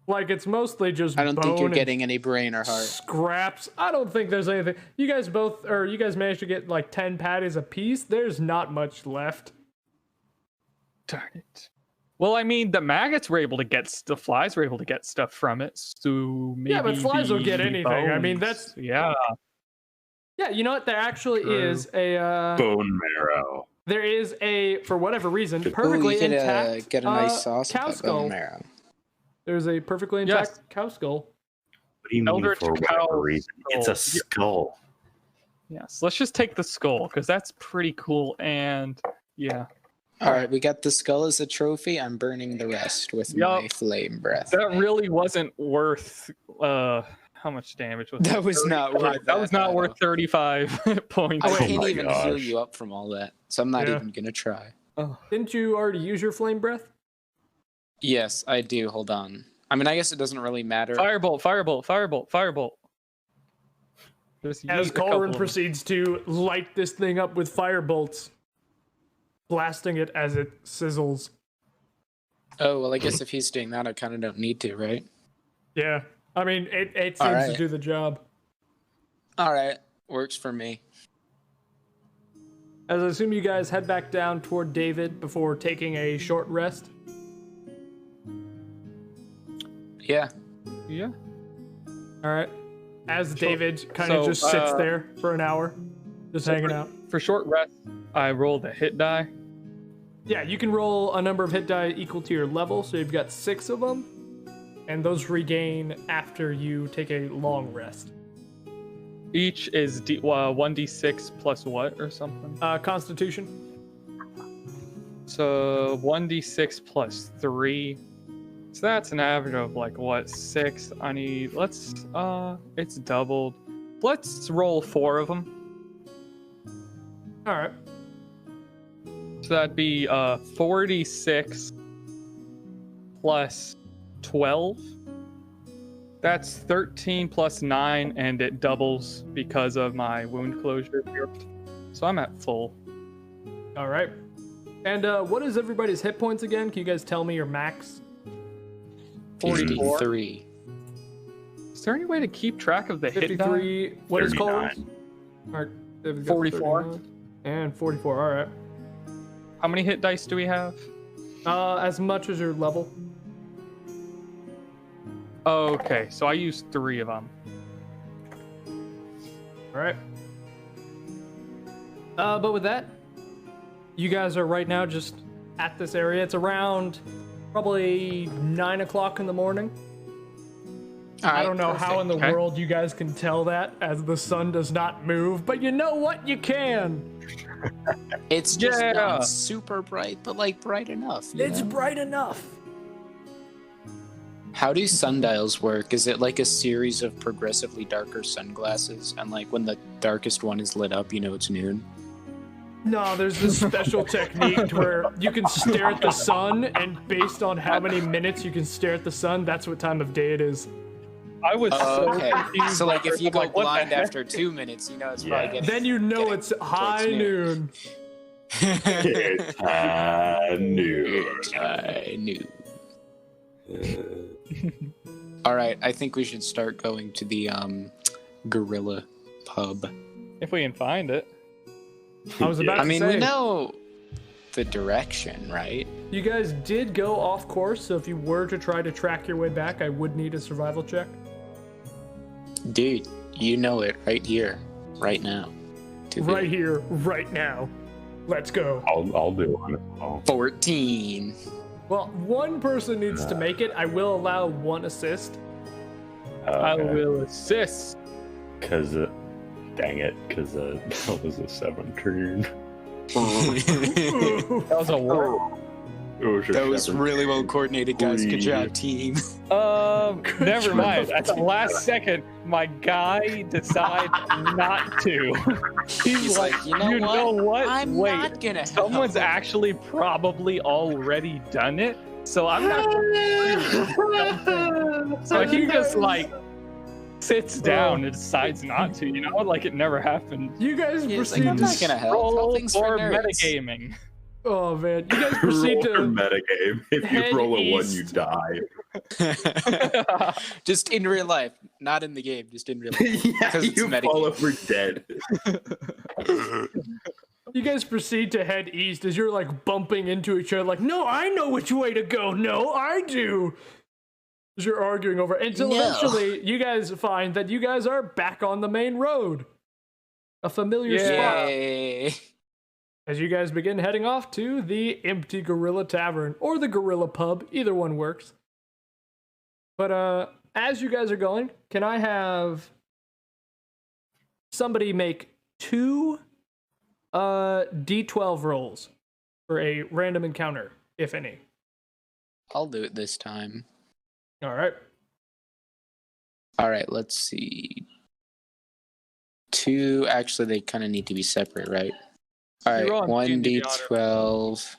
[SPEAKER 2] Like, it's mostly just
[SPEAKER 1] I don't think
[SPEAKER 2] bone
[SPEAKER 1] you're
[SPEAKER 2] and
[SPEAKER 1] getting any brain or heart.
[SPEAKER 2] scraps. I don't think there's anything. You guys managed to get like 10 patties apiece. There's not much left.
[SPEAKER 3] Darn it. Well, I mean, the maggots were able to get the flies were able to get stuff from it, so maybe
[SPEAKER 2] Yeah, but flies will get
[SPEAKER 3] the
[SPEAKER 2] anything. I mean,
[SPEAKER 3] bones-
[SPEAKER 2] that's
[SPEAKER 3] yeah.
[SPEAKER 2] Yeah, you know what? There actually
[SPEAKER 3] True.
[SPEAKER 2] is a
[SPEAKER 4] Bone marrow.
[SPEAKER 2] there is a, for whatever reason,
[SPEAKER 1] Ooh,
[SPEAKER 2] perfectly
[SPEAKER 1] you could
[SPEAKER 2] intact
[SPEAKER 1] get a nice sauce
[SPEAKER 2] cow
[SPEAKER 1] with that
[SPEAKER 2] skull.
[SPEAKER 1] bone marrow.
[SPEAKER 2] There's a perfectly intact cow skull.
[SPEAKER 4] What do you mean
[SPEAKER 3] Eldritch
[SPEAKER 4] for
[SPEAKER 3] cow
[SPEAKER 4] whatever reason? It's a
[SPEAKER 3] skull.
[SPEAKER 4] skull.
[SPEAKER 3] Yes, let's just take the skull because that's pretty cool. And yeah,
[SPEAKER 1] All right, we got the skull as a trophy. I'm burning the rest with my flame breath.
[SPEAKER 3] that really wasn't worth. How much damage was
[SPEAKER 1] That was not worth
[SPEAKER 3] That was not worth 35 points.
[SPEAKER 1] I
[SPEAKER 4] Oh
[SPEAKER 1] can't
[SPEAKER 4] my
[SPEAKER 1] even heal
[SPEAKER 4] gosh.
[SPEAKER 1] you up from all that, so I'm not
[SPEAKER 2] Yeah.
[SPEAKER 1] even gonna try.
[SPEAKER 2] Didn't you already use your flame breath?
[SPEAKER 1] Yes, I do. Hold on. I mean, I guess it doesn't really matter.
[SPEAKER 3] Firebolt, firebolt, firebolt, firebolt. Just
[SPEAKER 2] As
[SPEAKER 3] use a couple
[SPEAKER 2] Caulran
[SPEAKER 3] of
[SPEAKER 2] proceeds to light this thing up with fire bolts, blasting it as it sizzles.
[SPEAKER 5] Oh, well, I guess if he's doing that, I kind of don't need to, right?
[SPEAKER 2] Yeah, I mean, it seems
[SPEAKER 5] Alright.
[SPEAKER 2] to do the job.
[SPEAKER 5] All right, works for me.
[SPEAKER 2] As I assume you guys head back down toward David before taking a short rest.
[SPEAKER 5] Yeah.
[SPEAKER 3] Yeah.
[SPEAKER 2] All right. As David kind of
[SPEAKER 3] So,
[SPEAKER 2] just sits there for an hour, just hanging out.
[SPEAKER 3] For short rest, I rolled a hit die.
[SPEAKER 2] Yeah, you can roll a number of hit die equal to your level, so you've got 6 of them, and those regain after you take a long rest.
[SPEAKER 3] Each is 1d6 plus what or something?
[SPEAKER 2] Constitution.
[SPEAKER 3] So 1d6 plus 3. So that's an average of like what, 6? I need, it's doubled. Let's roll 4 of them.
[SPEAKER 2] All right.
[SPEAKER 3] So that'd be 46 plus 12. That's 13 plus 9, and it doubles because of my wound closure. So I'm at full.
[SPEAKER 2] All right. And what is everybody's hit points again? Can you guys tell me your max?
[SPEAKER 3] 44.
[SPEAKER 5] 53.
[SPEAKER 3] Is there any way to keep track of the hit die?
[SPEAKER 2] 53. What is
[SPEAKER 4] 39.
[SPEAKER 2] Caulran's? All right. David's got
[SPEAKER 3] 44.
[SPEAKER 2] 39. And 44. All right.
[SPEAKER 3] How many hit dice do we have?
[SPEAKER 2] As much as your level.
[SPEAKER 3] Okay, so I used 3 of them.
[SPEAKER 2] All right. But with that, you guys are right now just at this area. It's around probably 9 o'clock in the morning. I don't know how in the
[SPEAKER 3] Okay.
[SPEAKER 2] world you guys can tell that, as the sun does not move, but you know what? You can.
[SPEAKER 5] It's just
[SPEAKER 3] Yeah.
[SPEAKER 5] not super bright, but like bright enough. you
[SPEAKER 2] It's
[SPEAKER 5] know?
[SPEAKER 2] bright enough.
[SPEAKER 5] How do sundials work? Is it like a series of progressively darker sunglasses? And like when the darkest one is lit up, you know it's noon?
[SPEAKER 2] No, there's this special technique where you can stare at the sun, and based on how many minutes you can stare at the sun, that's what time of day it is.
[SPEAKER 3] I was so
[SPEAKER 5] Okay.
[SPEAKER 3] confused.
[SPEAKER 5] So like if you go
[SPEAKER 3] Like, what the
[SPEAKER 5] blind
[SPEAKER 3] heck?
[SPEAKER 5] after 2 minutes, you know it's
[SPEAKER 4] Yeah.
[SPEAKER 5] probably getting...
[SPEAKER 2] Then you know
[SPEAKER 5] getting
[SPEAKER 2] it's high
[SPEAKER 5] towards
[SPEAKER 2] noon.
[SPEAKER 4] It's high noon.
[SPEAKER 5] I knew. All right, I think we should start going to the gorilla pub.
[SPEAKER 3] If we can find it.
[SPEAKER 2] I was about
[SPEAKER 5] I
[SPEAKER 2] to
[SPEAKER 5] mean,
[SPEAKER 2] say,
[SPEAKER 5] we know the direction, right?
[SPEAKER 2] you guys did go off course, so if you were to try to track your way back, I would need a survival check.
[SPEAKER 5] Dude, you know it right here, right now. To
[SPEAKER 2] Right
[SPEAKER 5] be
[SPEAKER 2] here, right now. Let's go.
[SPEAKER 4] I'll do one. Oh,
[SPEAKER 5] 14.
[SPEAKER 2] Well, one person needs to make it. I will allow one assist.
[SPEAKER 3] I will assist.
[SPEAKER 4] Because, dang it, because that was a 7 turn.
[SPEAKER 3] That was a war.
[SPEAKER 5] That was really well coordinated, guys. Good job, team.
[SPEAKER 3] Never mind. At the last second, my guy decides not to. He's like,
[SPEAKER 5] you know what? I'm
[SPEAKER 3] Wait,
[SPEAKER 5] not gonna help.
[SPEAKER 3] someone's actually probably already done it, so I'm not gonna do something. So he just like sits down and decides not to, you know, like it never happened.
[SPEAKER 2] You guys
[SPEAKER 5] He's
[SPEAKER 2] proceed
[SPEAKER 5] like, I'm
[SPEAKER 2] to
[SPEAKER 5] not gonna help.
[SPEAKER 3] Roll
[SPEAKER 5] Helping's for
[SPEAKER 3] for
[SPEAKER 5] nerds.
[SPEAKER 3] metagaming.
[SPEAKER 2] Oh man, you guys proceed
[SPEAKER 4] Roll for
[SPEAKER 2] to
[SPEAKER 4] metagame. If
[SPEAKER 2] head
[SPEAKER 4] you roll a 1, you
[SPEAKER 2] east.
[SPEAKER 4] die.
[SPEAKER 5] Just in real life, not in the game. Just in real life.
[SPEAKER 4] Yeah,
[SPEAKER 5] Because it's
[SPEAKER 4] you
[SPEAKER 5] metagame.
[SPEAKER 4] fall over dead.
[SPEAKER 2] you guys proceed to head east as you're like bumping into each other. Like, no, I know which way to go. No, I do. As you're arguing over, until
[SPEAKER 5] No.
[SPEAKER 2] eventually you guys find that you guys are back on the main road, a familiar spot.
[SPEAKER 5] Yay.
[SPEAKER 2] As you guys begin heading off to the Empty Gorilla Tavern, or the Gorilla Pub, either one works. But as you guys are going, can I have somebody make 2 D12 rolls for a random encounter, if any?
[SPEAKER 5] I'll do it this time.
[SPEAKER 2] All right.
[SPEAKER 5] All right, let's see. 2, actually, they kind of need to be separate, right? All
[SPEAKER 3] You're
[SPEAKER 5] right,
[SPEAKER 3] on
[SPEAKER 5] 1
[SPEAKER 3] D&D
[SPEAKER 5] D12,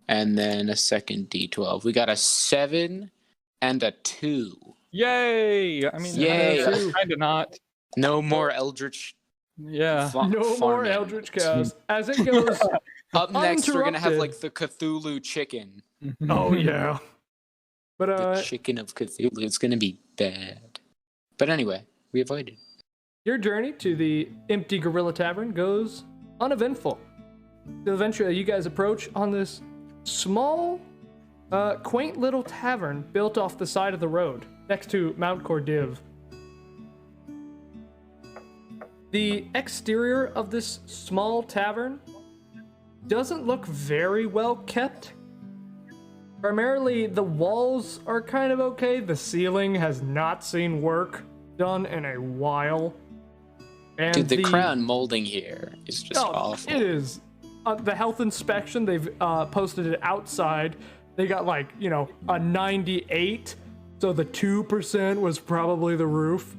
[SPEAKER 5] and then a second D12. We got a 7 and a 2.
[SPEAKER 3] Yay! I mean,
[SPEAKER 5] Yay.
[SPEAKER 3] kind of not.
[SPEAKER 5] No more eldritch.
[SPEAKER 3] Yeah.
[SPEAKER 2] No more
[SPEAKER 5] farming.
[SPEAKER 2] eldritch cows. As it goes,
[SPEAKER 5] Up next, we're gonna have
[SPEAKER 2] uninterrupted.
[SPEAKER 5] like the Cthulhu chicken.
[SPEAKER 2] Oh yeah. But
[SPEAKER 5] The chicken of Cthulhu. It's gonna be bad. But anyway, we avoided.
[SPEAKER 2] your journey to the empty gorilla tavern goes uneventful. Eventually, you guys approach on this small, quaint little tavern built off the side of the road next to Mount Cordiv. The exterior of this small tavern doesn't look very well kept. Primarily, the walls are kind of okay. The ceiling has not seen work done in a while. And
[SPEAKER 5] Dude, the crown molding here is just awful.
[SPEAKER 2] It is. The health inspection, they've posted it outside. They got like, a 98. So the 2% was probably the roof.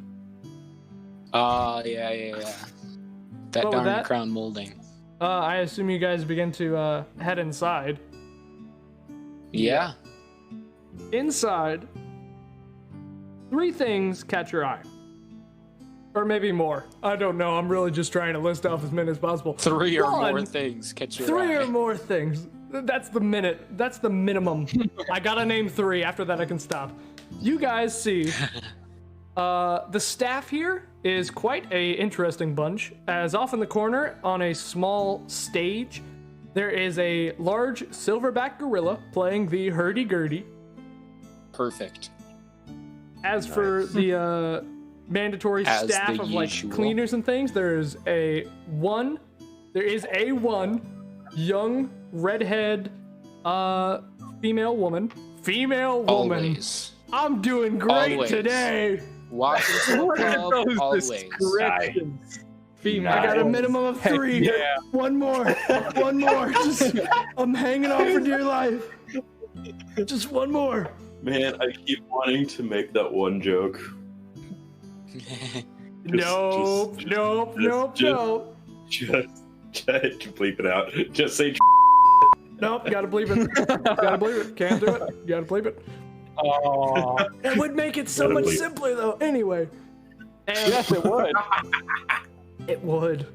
[SPEAKER 5] Yeah. That
[SPEAKER 2] But with
[SPEAKER 5] darn
[SPEAKER 2] that-
[SPEAKER 5] crown molding.
[SPEAKER 2] I assume you guys begin to head inside.
[SPEAKER 5] Yeah.
[SPEAKER 2] Inside, 3 things catch your eye. Or maybe more. I don't know. I'm really just trying to list off as many as possible.
[SPEAKER 5] 3 or more
[SPEAKER 2] One,
[SPEAKER 5] things catch your
[SPEAKER 2] 3
[SPEAKER 5] eye.
[SPEAKER 2] or more things. That's the minute. That's the minimum. I gotta name 3. After that, I can stop. You guys see the staff here is quite a interesting bunch. As off in the corner on a small stage, there is a large silverback gorilla playing the hurdy-gurdy.
[SPEAKER 5] Perfect.
[SPEAKER 2] As for the mandatory
[SPEAKER 5] As
[SPEAKER 2] staff
[SPEAKER 5] the
[SPEAKER 2] of like
[SPEAKER 5] usual.
[SPEAKER 2] cleaners and things, there is a one young redhead female woman.
[SPEAKER 5] Always.
[SPEAKER 2] I'm doing great
[SPEAKER 5] Always.
[SPEAKER 2] today.
[SPEAKER 5] Walk into the
[SPEAKER 3] Look at
[SPEAKER 5] club,
[SPEAKER 3] those
[SPEAKER 5] always.
[SPEAKER 3] descriptions. Female.
[SPEAKER 2] I got a minimum of 3.
[SPEAKER 3] yeah.
[SPEAKER 2] One more. Just, I'm hanging on for dear life. Just one more.
[SPEAKER 4] Man, I keep wanting to make that one joke.
[SPEAKER 2] Nope.
[SPEAKER 4] Just bleep it out. Just say.
[SPEAKER 2] Nope, gotta believe it. Can't do it. Gotta believe it.
[SPEAKER 3] Oh,
[SPEAKER 2] It would make it so
[SPEAKER 4] Gotta
[SPEAKER 2] much
[SPEAKER 4] believe it.
[SPEAKER 2] simpler, though. Anyway. And
[SPEAKER 3] yes, it would.
[SPEAKER 2] it would.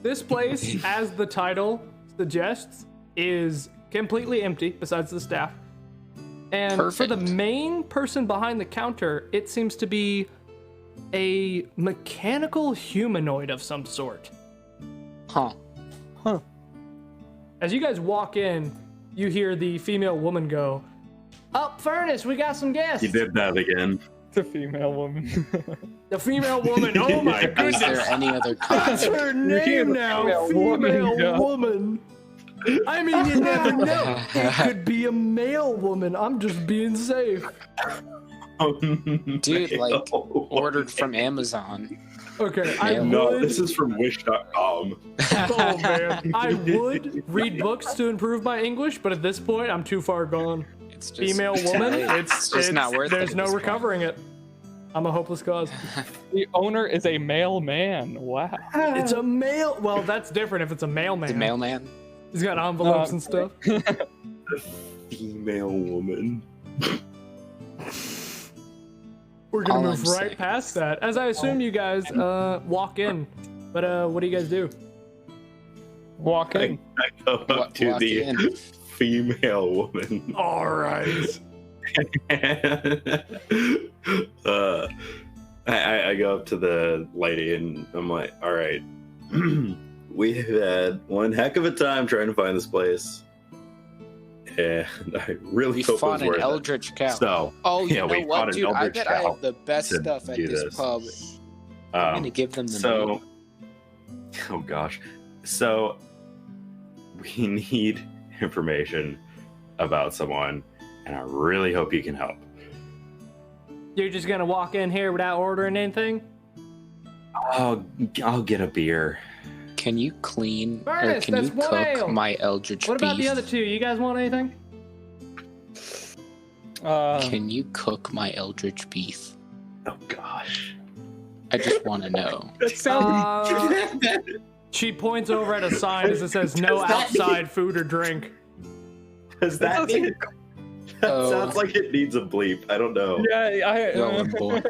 [SPEAKER 2] This place, as the title suggests, is completely empty besides the staff. And for the
[SPEAKER 5] Perfect.
[SPEAKER 2] main person behind the counter, it seems to be a mechanical humanoid of some sort.
[SPEAKER 5] Huh.
[SPEAKER 2] As you guys walk in, you hear the female woman go, "Up, Furnace, we got some guests."
[SPEAKER 4] You did that again.
[SPEAKER 3] It's a female woman.
[SPEAKER 2] The female woman, oh my
[SPEAKER 5] Is
[SPEAKER 2] goodness.
[SPEAKER 5] there any other
[SPEAKER 2] That's
[SPEAKER 5] kind?
[SPEAKER 2] her
[SPEAKER 3] You're
[SPEAKER 2] name
[SPEAKER 3] a
[SPEAKER 2] now,
[SPEAKER 3] female
[SPEAKER 2] female
[SPEAKER 3] woman, yeah.
[SPEAKER 2] woman. I mean, you never know. It could be a male woman. I'm just being safe.
[SPEAKER 5] Dude, like, ordered from Amazon.
[SPEAKER 2] Okay, I
[SPEAKER 5] No,
[SPEAKER 2] would.
[SPEAKER 4] No, this is from Wish.com.
[SPEAKER 2] Oh man, I would read books to improve my English, but at this point, I'm too far gone.
[SPEAKER 5] It's just
[SPEAKER 2] Female woman,
[SPEAKER 5] It's just not worth it.
[SPEAKER 2] There's
[SPEAKER 5] at
[SPEAKER 2] no
[SPEAKER 5] this point.
[SPEAKER 2] recovering it. I'm a hopeless cause.
[SPEAKER 3] The owner is a male man. Wow.
[SPEAKER 2] It's a male. Well, that's different if it's a mailman.
[SPEAKER 5] The mailman.
[SPEAKER 2] He's got envelopes and stuff.
[SPEAKER 4] Female woman.
[SPEAKER 2] We're gonna
[SPEAKER 5] All
[SPEAKER 2] move
[SPEAKER 5] I'm
[SPEAKER 2] right
[SPEAKER 5] saying.
[SPEAKER 2] past that, as I assume you guys walk in. But what do you guys do?
[SPEAKER 3] Walk in.
[SPEAKER 4] I go up to
[SPEAKER 5] Walk
[SPEAKER 4] the
[SPEAKER 5] in.
[SPEAKER 4] female woman.
[SPEAKER 2] All right.
[SPEAKER 4] I go up to the lady and I'm like, all right, we have had one heck of a time trying to find this place. And I really
[SPEAKER 5] We
[SPEAKER 4] hope it
[SPEAKER 5] fought
[SPEAKER 4] was
[SPEAKER 5] an
[SPEAKER 4] worth it.
[SPEAKER 5] eldritch cow.
[SPEAKER 4] So,
[SPEAKER 5] Oh, you
[SPEAKER 4] yeah,
[SPEAKER 5] know
[SPEAKER 4] we
[SPEAKER 5] what,
[SPEAKER 4] fought an
[SPEAKER 5] dude? I
[SPEAKER 4] eldritch
[SPEAKER 5] bet I
[SPEAKER 4] cow
[SPEAKER 5] have the best
[SPEAKER 4] to
[SPEAKER 5] stuff at
[SPEAKER 4] do
[SPEAKER 5] this
[SPEAKER 4] this.
[SPEAKER 5] pub. I'm gonna give them the
[SPEAKER 4] so, oh gosh. So, we need information about someone, and I really hope you can help.
[SPEAKER 2] You're just gonna walk in here without ordering anything?
[SPEAKER 4] I'll get a beer.
[SPEAKER 5] Can you clean or
[SPEAKER 2] Ernest,
[SPEAKER 5] can you
[SPEAKER 2] that's one
[SPEAKER 5] cook
[SPEAKER 2] ale.
[SPEAKER 5] my eldritch
[SPEAKER 2] What about
[SPEAKER 5] beef?
[SPEAKER 2] the other 2? You guys want anything?
[SPEAKER 5] Can you cook my eldritch beef?
[SPEAKER 4] Oh gosh.
[SPEAKER 5] I just want to know.
[SPEAKER 4] That sounds.
[SPEAKER 2] She points over at a sign as it says "No outside food or drink."
[SPEAKER 4] Does that mean? That
[SPEAKER 5] Oh.
[SPEAKER 4] sounds like it needs a bleep. I don't know.
[SPEAKER 3] Yeah,
[SPEAKER 5] Going boy.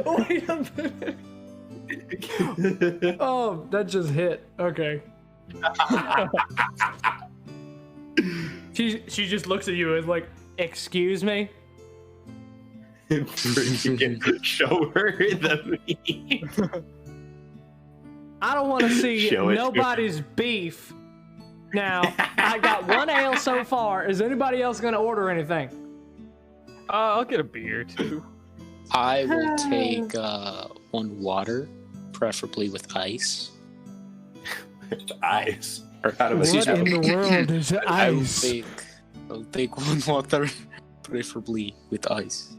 [SPEAKER 2] Wait a minute. Oh, that just hit. Okay. She just looks at you and like, excuse me?
[SPEAKER 4] Show her the meat.
[SPEAKER 2] I don't want to see
[SPEAKER 4] Show it,
[SPEAKER 2] nobody's beef. Now, I got 1 ale so far. Is anybody else going to order anything?
[SPEAKER 3] I'll get a beer too.
[SPEAKER 5] I will take 1 water, preferably with ice.
[SPEAKER 4] Ice. Or out of a
[SPEAKER 2] What in the world is ice?
[SPEAKER 5] I'll take 1 water, preferably with ice.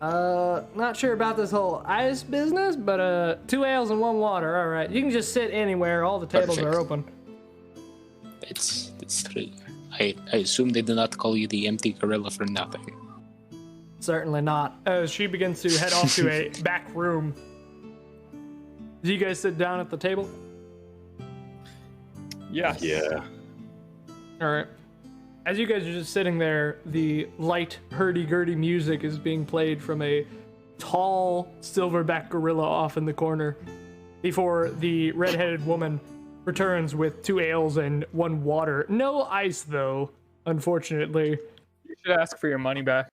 [SPEAKER 2] Not sure about this whole ice business, but 2 ales and 1 water. All right, you can just sit anywhere. All the tables
[SPEAKER 5] Perfect.
[SPEAKER 2] are open.
[SPEAKER 5] It's true. I assume they do not call you the empty gorilla for nothing.
[SPEAKER 2] Certainly not. As she begins to head off to a back room. Do you guys sit down at the table?
[SPEAKER 3] Yes.
[SPEAKER 4] Yeah.
[SPEAKER 2] All right. As you guys are just sitting there, the light hurdy-gurdy music is being played from a tall silverback gorilla off in the corner before the red-headed woman returns with 2 ales and 1 water. No ice, though, unfortunately.
[SPEAKER 3] You should ask for your money back.